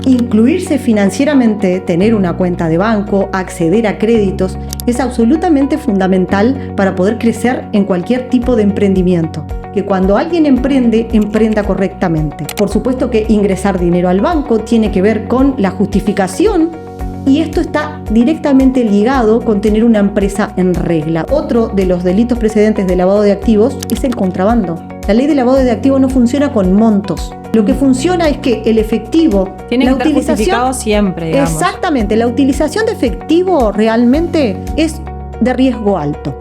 incluirse financieramente, tener una cuenta de banco, acceder a créditos, es absolutamente fundamental para poder crecer en cualquier tipo de emprendimiento. Que cuando alguien emprende, emprenda correctamente. Por supuesto que ingresar dinero al banco tiene que ver con la justificación, y esto está directamente ligado con tener una empresa en regla. Otro de los delitos precedentes de lavado de activos es el contrabando. La ley de lavado de activos no funciona con montos. Lo que funciona es que el efectivo tiene que estar justificado siempre, digamos. Exactamente, la utilización de efectivo realmente es de riesgo alto.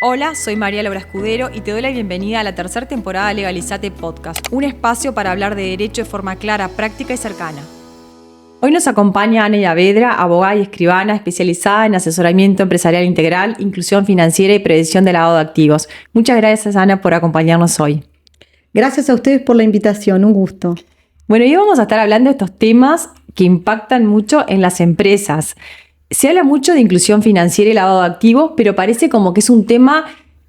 Hola, soy María Laura Escudero y te doy la bienvenida a la tercera temporada de Legalizate Podcast, un espacio para hablar de derecho de forma clara, práctica y cercana. Hoy nos acompaña Ana Yavedra, abogada y escribana especializada en asesoramiento empresarial integral, inclusión financiera y prevención de lavado de activos. Muchas gracias, Ana, por acompañarnos hoy. Gracias a ustedes por la invitación, un gusto. Bueno, hoy vamos a estar hablando de estos temas que impactan mucho en las empresas. Se habla mucho de inclusión financiera y lavado de activos, pero parece como que es un tema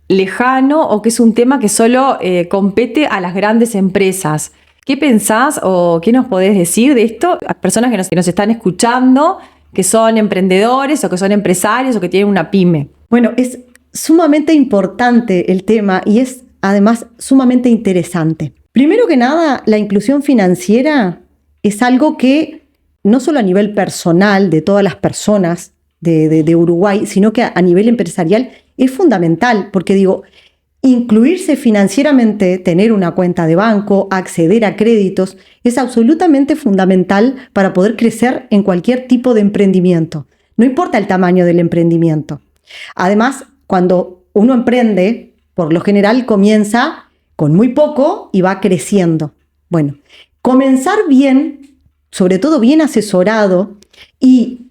lejano o que es un tema que solo compete a las grandes empresas. ¿Qué pensás o qué nos podés decir de esto a personas que nos están escuchando, que son emprendedores o que son empresarios o que tienen una pyme? Bueno, es sumamente importante el tema y es además sumamente interesante. Primero que nada, la inclusión financiera es algo que no solo a nivel personal de todas las personas de Uruguay, sino que a nivel empresarial es fundamental, porque incluirse financieramente, tener una cuenta de banco, acceder a créditos, es absolutamente fundamental para poder crecer en cualquier tipo de emprendimiento. No importa el tamaño del emprendimiento. Además, cuando uno emprende, por lo general comienza con muy poco y va creciendo. Bueno, comenzar bien, sobre todo bien asesorado y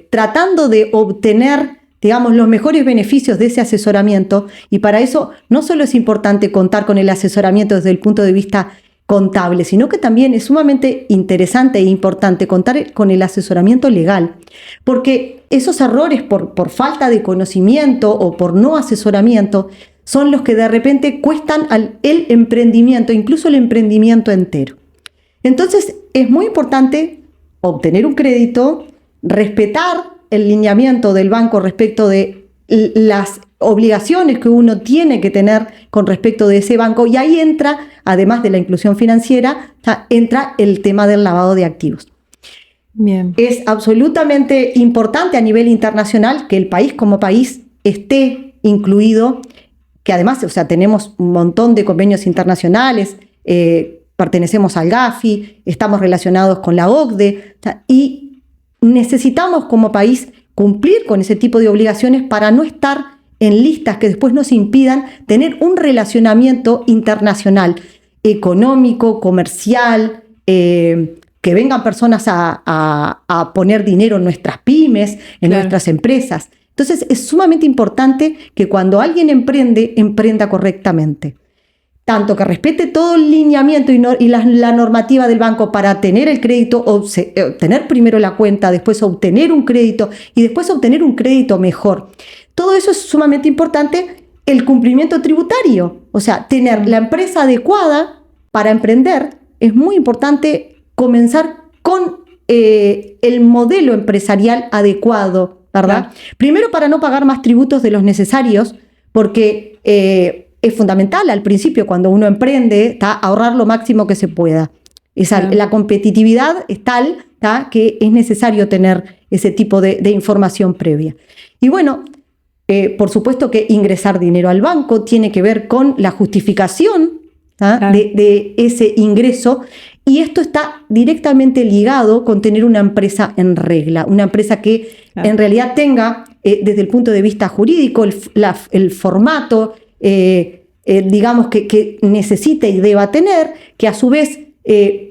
tratando de obtener los mejores beneficios de ese asesoramiento, y para eso no solo es importante contar con el asesoramiento desde el punto de vista contable, sino que también es sumamente interesante e importante contar con el asesoramiento legal, porque esos errores por falta de conocimiento o por no asesoramiento son los que de repente cuestan el emprendimiento, incluso el emprendimiento entero. Entonces es muy importante obtener un crédito, respetar el lineamiento del banco respecto de las obligaciones que uno tiene que tener con respecto de ese banco, y ahí entra, además de la inclusión financiera, entra el tema del lavado de activos. Bien. Es absolutamente importante a nivel internacional que el país como país esté incluido, que además, tenemos un montón de convenios internacionales, pertenecemos al Gafi, estamos relacionados con la OCDE, y necesitamos como país cumplir con ese tipo de obligaciones para no estar en listas que después nos impidan tener un relacionamiento internacional, económico, comercial, que vengan personas a poner dinero en nuestras pymes, en nuestras empresas. Entonces es sumamente importante que cuando alguien emprende, emprenda correctamente. Tanto que respete todo el lineamiento y la normativa del banco para tener el crédito, obtener primero la cuenta, después obtener un crédito y después obtener un crédito mejor. Todo eso es sumamente importante. El cumplimiento tributario, tener la empresa adecuada para emprender, es muy importante comenzar con el modelo empresarial adecuado, ¿verdad? Claro. Primero, para no pagar más tributos de los necesarios, porque es fundamental al principio, cuando uno emprende, ahorrar lo máximo que se pueda. La competitividad es tal que es necesario tener ese tipo de información previa. Y bueno, por supuesto que ingresar dinero al banco tiene que ver con la justificación de ese ingreso, y esto está directamente ligado con tener una empresa en regla, una empresa que en realidad tenga, desde el punto de vista jurídico, el formato, que necesite y deba tener, que a su vez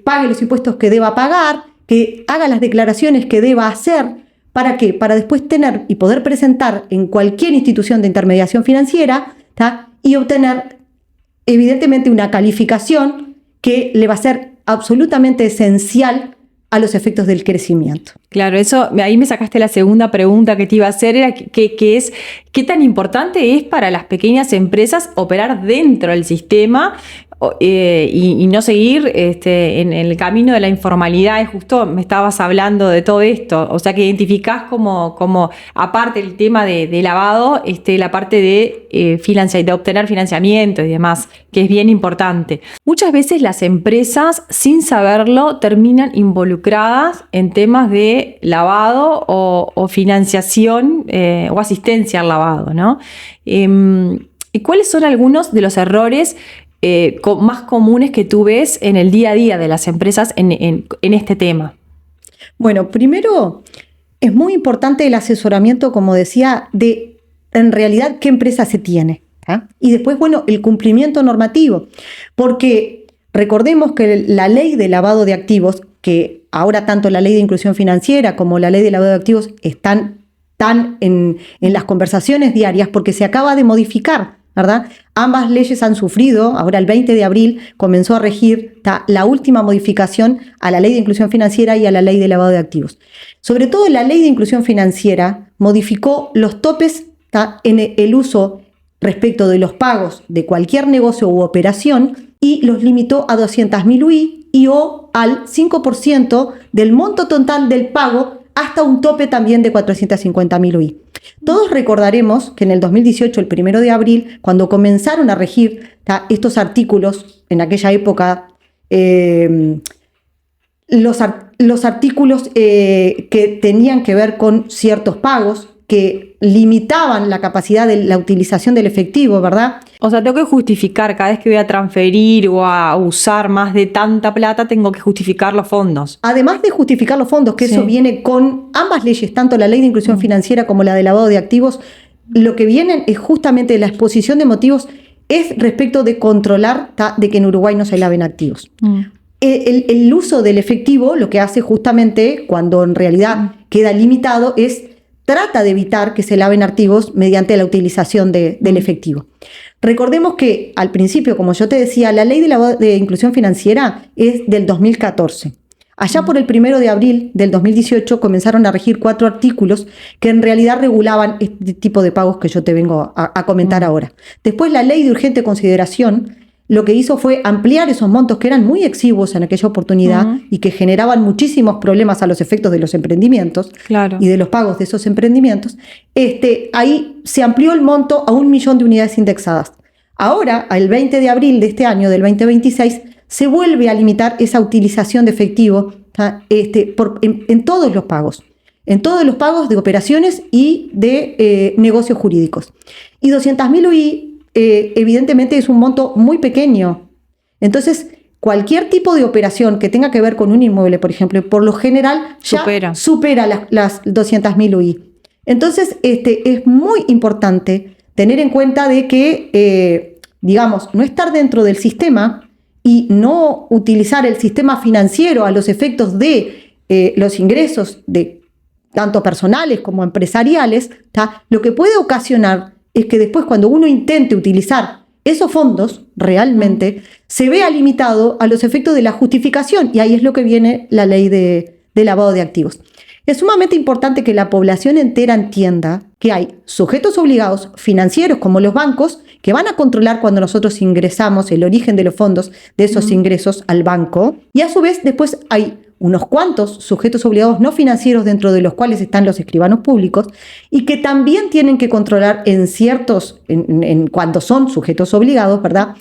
pague los impuestos que deba pagar, que haga las declaraciones que deba hacer. ¿Para qué? Para después tener y poder presentar en cualquier institución de intermediación financiera y obtener evidentemente una calificación que le va a ser absolutamente esencial a los efectos del crecimiento. Claro, eso ahí me sacaste la segunda pregunta que te iba a hacer, era que es ¿qué tan importante es para las pequeñas empresas operar dentro del sistema y no seguir en el camino de la informalidad. Justo me estabas hablando de todo esto, o sea que identificás como aparte del tema de lavado, la parte de obtener financiamiento y demás, que es bien importante. Muchas veces las empresas, sin saberlo, terminan involucradas en temas de lavado o financiación o asistencia al lavado, ¿no? ¿Y cuáles son algunos de los errores más comunes que tú ves en el día a día de las empresas en este tema? Bueno, primero es muy importante el asesoramiento, como decía, de en realidad qué empresa se tiene. Y después, bueno, el cumplimiento normativo, porque recordemos que la ley de lavado de activos, que ahora tanto la ley de inclusión financiera como la ley de lavado de activos están en las conversaciones diarias porque se acaba de modificar, ¿verdad? Ambas leyes han sufrido, ahora el 20 de abril comenzó a regir la última modificación a la ley de inclusión financiera y a la ley de lavado de activos. Sobre todo la ley de inclusión financiera modificó los topes en el uso respecto de los pagos de cualquier negocio u operación y los limitó a 200.000 UI y o al 5% del monto total del pago hasta un tope también de 450.000 UI. Todos recordaremos que en el 2018, el 1 de abril, cuando comenzaron a regir estos artículos, en aquella época, los artículos que tenían que ver con ciertos pagos, que limitaban la capacidad de la utilización del efectivo, ¿verdad? O sea, tengo que justificar cada vez que voy a transferir o a usar más de tanta plata, tengo que justificar los fondos. Además de justificar los fondos, que eso viene con ambas leyes, tanto la ley de inclusión financiera como la de lavado de activos, lo que vienen es justamente la exposición de motivos, es respecto de controlar de que en Uruguay no se laven activos. El uso del efectivo, lo que hace justamente, cuando en realidad queda limitado, trata de evitar que se laven activos mediante la utilización del efectivo. Recordemos que al principio, como yo te decía, la ley de inclusión financiera es del 2014. Allá por el 1 de abril del 2018 comenzaron a regir 4 artículos que en realidad regulaban este tipo de pagos que yo te vengo a comentar ahora. Después la ley de urgente consideración lo que hizo fue ampliar esos montos que eran muy exiguos en aquella oportunidad y que generaban muchísimos problemas a los efectos de los emprendimientos y de los pagos de esos emprendimientos. Ahí se amplió el monto a 1 millón de unidades indexadas. Ahora, el 20 de abril de este año, del 2026, se vuelve a limitar esa utilización de efectivo en todos los pagos. En todos los pagos de operaciones y de negocios jurídicos. Y 200.000 UI evidentemente es un monto muy pequeño. Entonces, cualquier tipo de operación que tenga que ver con un inmueble, por ejemplo, por lo general ya supera las 200.000 UI. Entonces, es muy importante tener en cuenta de que, no estar dentro del sistema y no utilizar el sistema financiero a los efectos de los ingresos de tanto personales como empresariales, lo que puede ocasionar es que después, cuando uno intente utilizar esos fondos realmente, se vea limitado a los efectos de la justificación, y ahí es lo que viene la ley de lavado de activos. Es sumamente importante que la población entera entienda que hay sujetos obligados financieros como los bancos que van a controlar cuando nosotros ingresamos el origen de los fondos de esos ingresos al banco, y a su vez después hay unos cuantos sujetos obligados no financieros dentro de los cuales están los escribanos públicos y que también tienen que controlar cuando son sujetos obligados, ¿verdad?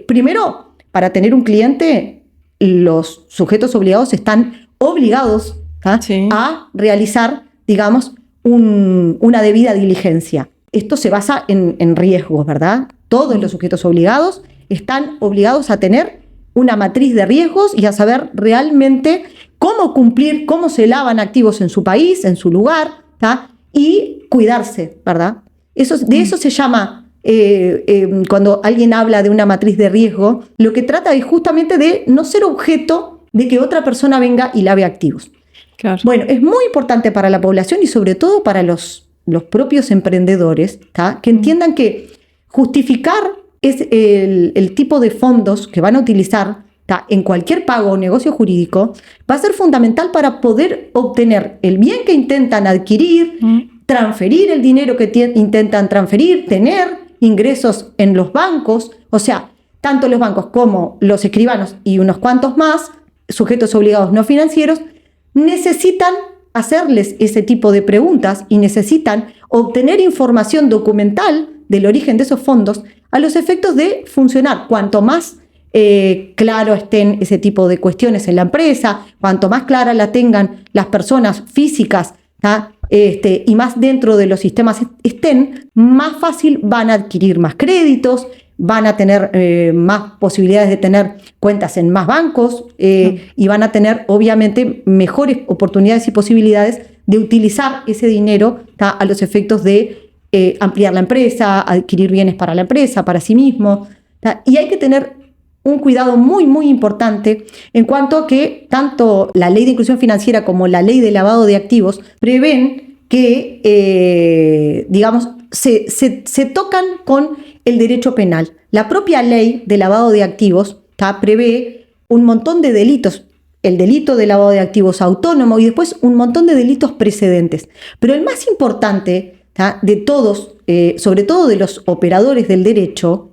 Primero, para tener un cliente, los sujetos obligados están obligados a realizar, una debida diligencia. Esto se basa en riesgos, ¿verdad? Todos los sujetos obligados están obligados a tener una matriz de riesgos y a saber realmente cómo cumplir, cómo se lavan activos en su país, en su lugar, y cuidarse, ¿verdad? De eso se llama, cuando alguien habla de una matriz de riesgo, lo que trata es justamente de no ser objeto de que otra persona venga y lave activos. Claro. Bueno, es muy importante para la población y sobre todo para los propios emprendedores, que entiendan que justificar es el tipo de fondos que van a utilizar en cualquier pago o negocio jurídico, va a ser fundamental para poder obtener el bien que intentan adquirir, transferir el dinero que intentan transferir, tener ingresos en los bancos. O sea, tanto los bancos como los escribanos y unos cuantos más, sujetos obligados no financieros, necesitan hacerles ese tipo de preguntas y necesitan obtener información documental del origen de esos fondos a los efectos de funcionar. Cuanto más claro estén ese tipo de cuestiones en la empresa, cuanto más clara la tengan las personas físicas, y más dentro de los sistemas estén, más fácil van a adquirir más créditos, van a tener más posibilidades de tener cuentas en más bancos y van a tener obviamente mejores oportunidades y posibilidades de utilizar ese dinero a los efectos de ampliar la empresa, adquirir bienes para la empresa, para sí mismo. Y hay que tener un cuidado muy, muy importante en cuanto a que tanto la ley de inclusión financiera como la ley de lavado de activos prevén que, digamos, se tocan con el derecho penal. La propia ley de lavado de activos prevé un montón de delitos, el delito de lavado de activos autónomo y después un montón de delitos precedentes. Pero el más importante de todos, sobre todo de los operadores del derecho,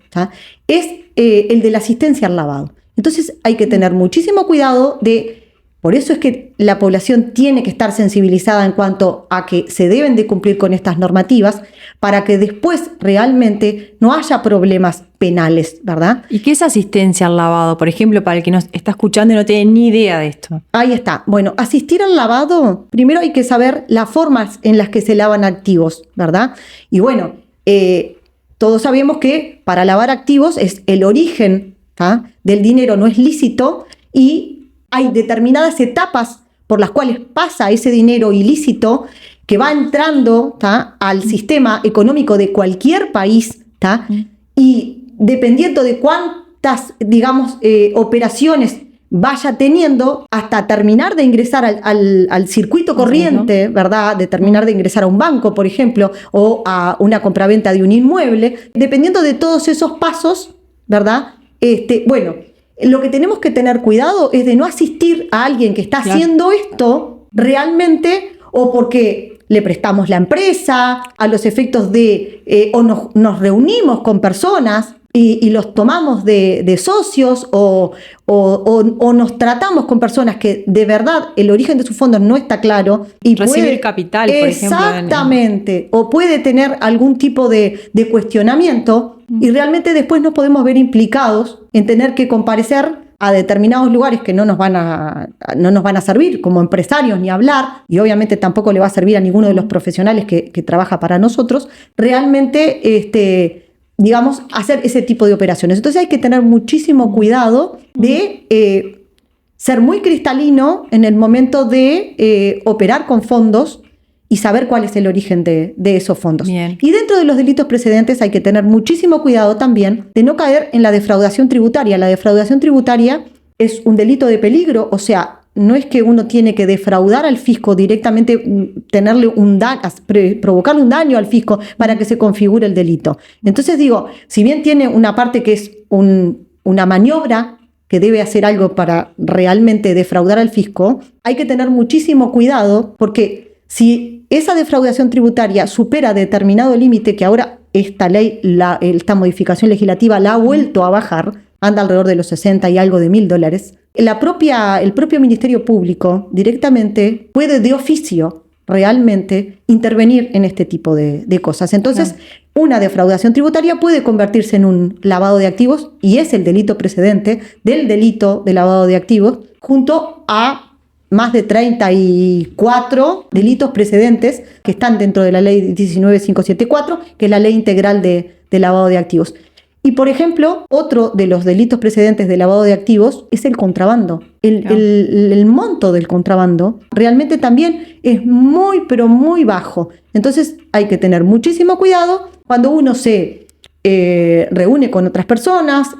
es el de la asistencia al lavado. Entonces hay que tener muchísimo cuidado por eso es que la población tiene que estar sensibilizada en cuanto a que se deben de cumplir con estas normativas para que después realmente no haya problemas penales, ¿verdad? ¿Y qué es asistencia al lavado? Por ejemplo, para el que nos está escuchando y no tiene ni idea de esto. Ahí está. Bueno, asistir al lavado, primero hay que saber las formas en las que se lavan activos, ¿verdad? Y bueno, todos sabemos que para lavar activos es el origen del dinero no es lícito y hay determinadas etapas por las cuales pasa ese dinero ilícito que va entrando al sistema económico de cualquier país y dependiendo de cuántas, digamos, operaciones vaya teniendo hasta terminar de ingresar al circuito corriente, ¿verdad? De terminar de ingresar a un banco, por ejemplo, o a una compraventa de un inmueble, dependiendo de todos esos pasos, ¿verdad? Bueno, lo que tenemos que tener cuidado es de no asistir a alguien que está haciendo esto realmente o porque le prestamos la empresa, a los efectos de o nos reunimos con personas y los tomamos de socios o nos tratamos con personas que de verdad el origen de sus fondos no está claro. Y recibir capital, por ejemplo. Exactamente. O puede tener algún tipo de cuestionamiento y realmente después nos podemos ver implicados en tener que comparecer a determinados lugares que no nos van a servir como empresarios ni hablar, y obviamente tampoco le va a servir a ninguno de los profesionales que trabaja para nosotros, realmente, digamos, hacer ese tipo de operaciones. Entonces hay que tener muchísimo cuidado de ser muy cristalino en el momento de operar con fondos y saber cuál es el origen de esos fondos. Bien. Y dentro de los delitos precedentes hay que tener muchísimo cuidado también de no caer en la defraudación tributaria. La defraudación tributaria es un delito de peligro, o sea, no es que uno tiene que defraudar al fisco directamente, provocarle un daño al fisco para que se configure el delito. Entonces digo, si bien tiene una parte que es una maniobra que debe hacer algo para realmente defraudar al fisco, hay que tener muchísimo cuidado porque si esa defraudación tributaria supera determinado límite, que ahora esta ley, esta modificación legislativa la ha vuelto a bajar, anda alrededor de los 60 y algo de $1.000, el propio Ministerio Público directamente puede de oficio realmente intervenir en este tipo de cosas. Entonces, una defraudación tributaria puede convertirse en un lavado de activos y es el delito precedente del delito de lavado de activos junto a más de 34 delitos precedentes que están dentro de la ley 19574, que es la ley integral de lavado de activos. Y, por ejemplo, otro de los delitos precedentes de lavado de activos es el contrabando. El monto del contrabando realmente también es muy, pero muy bajo. Entonces hay que tener muchísimo cuidado cuando uno se reúne con otras personas,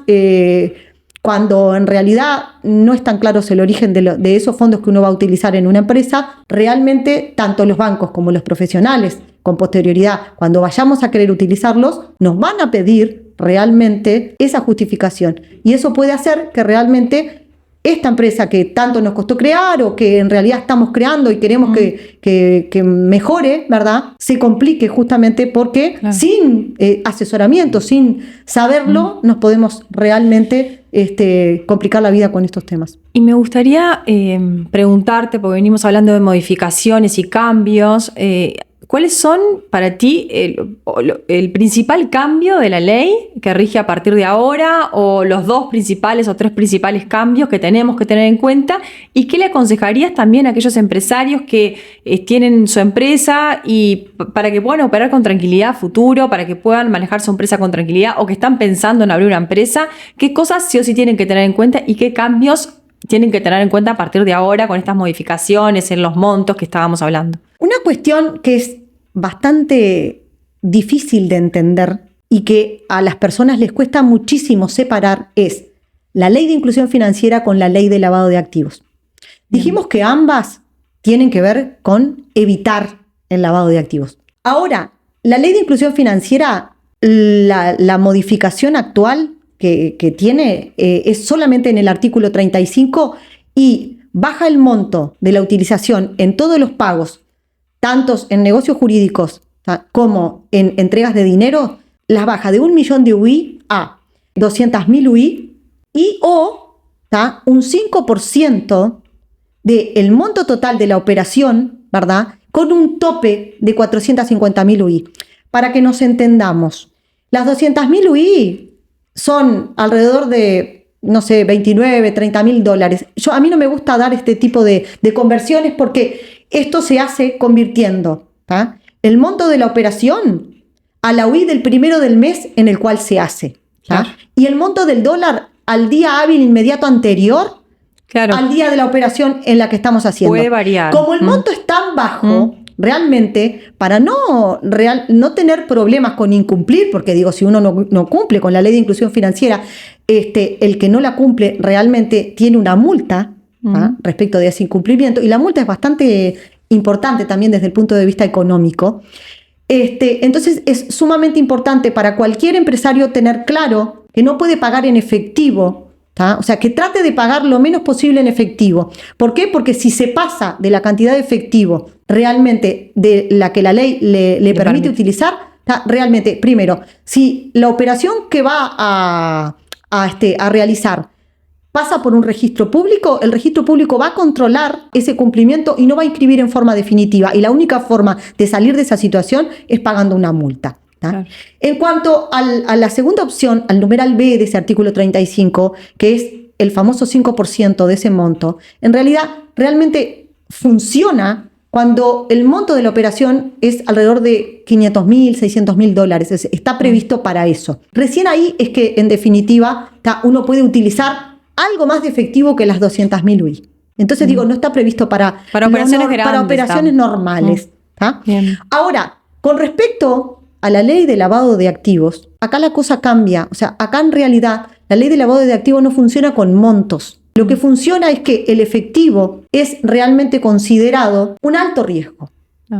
cuando en realidad no es tan claro el origen de esos fondos que uno va a utilizar en una empresa. Realmente tanto los bancos como los profesionales, con posterioridad, cuando vayamos a querer utilizarlos, nos van a pedir realmente esa justificación. Y eso puede hacer que realmente esta empresa que tanto nos costó crear o que en realidad estamos creando y queremos que mejore, ¿verdad? Se complique justamente porque sin asesoramiento, sin saberlo, nos podemos realmente complicar la vida con estos temas. Y me gustaría preguntarte, porque venimos hablando de modificaciones y cambios, ¿cuáles son para ti el principal cambio de la ley que rige a partir de ahora, o los 2 principales o 3 principales cambios que tenemos que tener en cuenta? ¿Y qué le aconsejarías también a aquellos empresarios que tienen su empresa y para que puedan operar con tranquilidad a futuro, para que puedan manejar su empresa con tranquilidad, o que están pensando en abrir una empresa? ¿Qué cosas sí o sí tienen que tener en cuenta y qué cambios tienen que tener en cuenta a partir de ahora con estas modificaciones en los montos que estábamos hablando? Una cuestión que es bastante difícil de entender y que a las personas les cuesta muchísimo separar es la ley de inclusión financiera con la ley de lavado de activos. Dijimos que ambas tienen que ver con evitar el lavado de activos. Ahora, la ley de inclusión financiera, la modificación actual que tiene es solamente en el artículo 35 y baja el monto de la utilización en todos los pagos, tantos en negocios jurídicos como en entregas de dinero, las baja de 1 millón de UI a 200.000 UI y o un 5% del monto total de la operación, ¿verdad? Con un tope de 450.000 UI. Para que nos entendamos, las 200.000 UI son alrededor de, no sé, 29, 30.000 dólares. A mí no me gusta dar este tipo de conversiones porque esto se hace convirtiendo el monto de la operación a la UI del primero del mes en el cual se hace. Claro. Y el monto del dólar al día hábil inmediato anterior al día de la operación en la que estamos haciendo. Puede variar. Como el monto es tan bajo, realmente, para no tener problemas con incumplir, porque digo, si uno no cumple con la ley de inclusión financiera, el que no la cumple realmente tiene una multa respecto de ese incumplimiento, y la multa es bastante importante también desde el punto de vista económico. Entonces es sumamente importante para cualquier empresario tener claro que no puede pagar en efectivo, o sea, que trate de pagar lo menos posible en efectivo. ¿Por qué? Porque si se pasa de la cantidad de efectivo realmente de la que la ley le permite utilizar, realmente, primero, si la operación que va a realizar pasa por un registro público, el registro público va a controlar ese cumplimiento y no va a inscribir en forma definitiva. Y la única forma de salir de esa situación es pagando una multa. Claro. En cuanto a la segunda opción, al numeral B de ese artículo 35, que es el famoso 5% de ese monto, en realidad realmente funciona cuando el monto de la operación es alrededor de 500.000, 600.000 dólares. Está previsto para eso. Recién ahí es que, en definitiva, uno puede utilizar algo más de efectivo que las 200.000 UI. Entonces digo, no está previsto para operaciones grandes, para operaciones normales. Ahora, con respecto a la ley de lavado de activos, acá la cosa cambia. O sea, acá en realidad la ley de lavado de activos no funciona con montos. Lo que funciona es que el efectivo es realmente considerado un alto riesgo.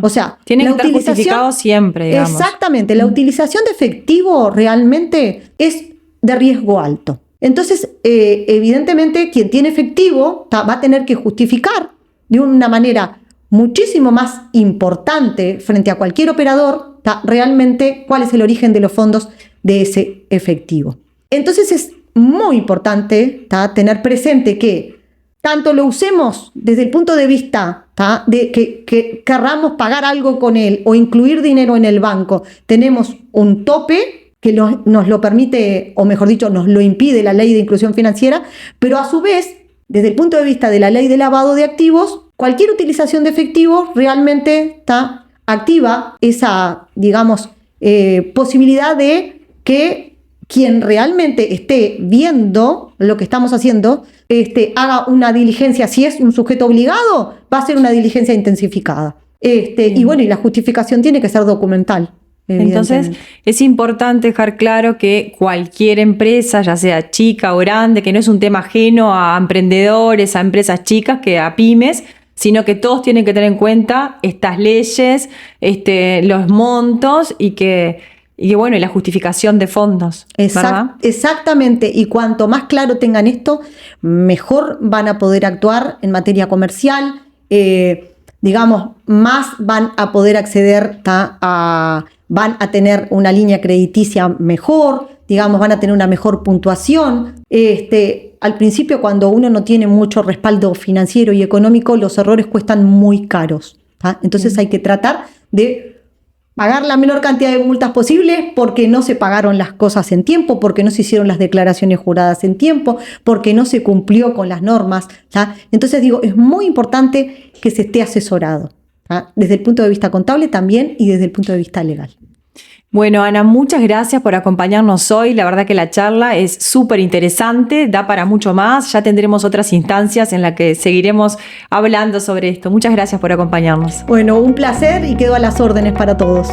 O sea, tiene que estar justificado siempre, digamos. Exactamente, la utilización de efectivo realmente es de riesgo alto. Entonces, evidentemente, quien tiene efectivo va a tener que justificar de una manera muchísimo más importante frente a cualquier operador realmente cuál es el origen de los fondos de ese efectivo. Entonces es muy importante tener presente que tanto lo usemos desde el punto de vista de que querramos pagar algo con él o incluir dinero en el banco, tenemos un tope que nos lo permite, o mejor dicho, nos lo impide la ley de inclusión financiera, pero a su vez, desde el punto de vista de la ley de lavado de activos, cualquier utilización de efectivo realmente activa esa, digamos, posibilidad de que quien realmente esté viendo lo que estamos haciendo haga una diligencia. Si es un sujeto obligado, va a ser una diligencia intensificada. Y bueno, y la justificación tiene que ser documental. Entonces es importante dejar claro que cualquier empresa, ya sea chica o grande, que no es un tema ajeno a emprendedores, a empresas chicas, que a pymes, sino que todos tienen que tener en cuenta estas leyes, los montos, y que Y bueno, y la justificación de fondos, ¿verdad? Exactamente, y cuanto más claro tengan esto, mejor van a poder actuar en materia comercial, digamos, más van a poder acceder van a tener una línea crediticia mejor, digamos, van a tener una mejor puntuación. Al principio, cuando uno no tiene mucho respaldo financiero y económico, los errores cuestan muy caros, ¿tá? Entonces hay que tratar de pagar la menor cantidad de multas posible porque no se pagaron las cosas en tiempo, porque no se hicieron las declaraciones juradas en tiempo, porque no se cumplió con las normas, ¿tá? Entonces digo, es muy importante que se esté asesorado, ¿tá? Desde el punto de vista contable también y desde el punto de vista legal. Bueno, Ana, muchas gracias por acompañarnos hoy. La verdad que la charla es súper interesante, da para mucho más. Ya tendremos otras instancias en las que seguiremos hablando sobre esto. Muchas gracias por acompañarnos. Bueno, un placer y quedo a las órdenes para todos.